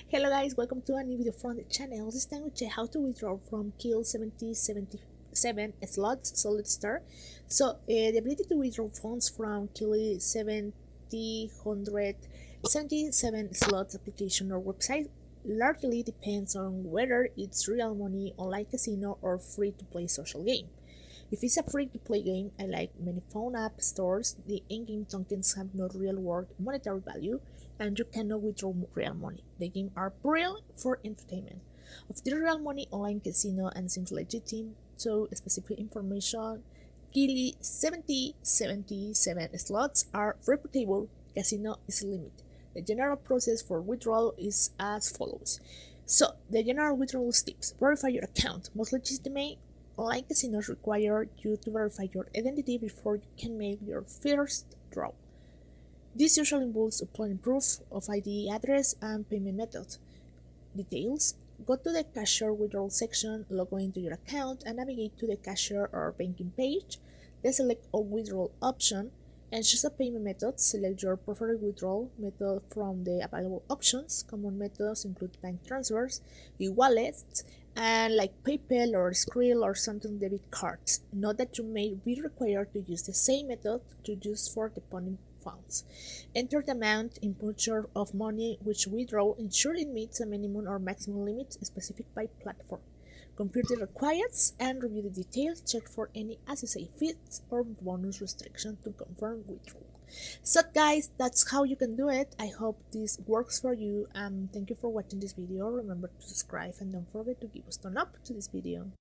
Hello guys, welcome to a new video from the channel. This time we check how to withdraw from Kili 77 slots. So let's start. The ability to withdraw funds from Kili 177 slots application or website largely depends on whether it's real money, online casino, or free-to-play social game. If it's a free-to-play game, like many phone app stores, the in-game tokens have no real-world monetary value, and you cannot withdraw real money. The games are purely for entertainment. Of the real money, online casino and seems legitimate, so specific information. Kili 77 slots are reputable. Casino is limited. The general process for withdrawal is as follows. The general withdrawal steps: verify your account. Most legitimate online casinos require you to verify your identity before you can make your first draw. This usually involves uploading proof of ID, address, and payment method. Details: go to the cashier withdrawal section, log into your account, and navigate to the cashier or banking page. Then select all withdrawal option and choose a payment method. Select your preferred withdrawal method from the available options. Common methods include bank transfers, e-wallets, and like PayPal or Skrill or something debit cards. Note that you may be required to use the same method to use for depositing funds. Enter the amount in picture of money which withdraw, ensure it meets a minimum or maximum limit specified by platform. Compute the requirements and review the details. Check for any associated fees or bonus restriction to confirm withdrawal. So guys, that's how you can do it. I hope this works for you. Thank you for watching this video. Remember to subscribe and don't forget to give us a thumbs up to this video.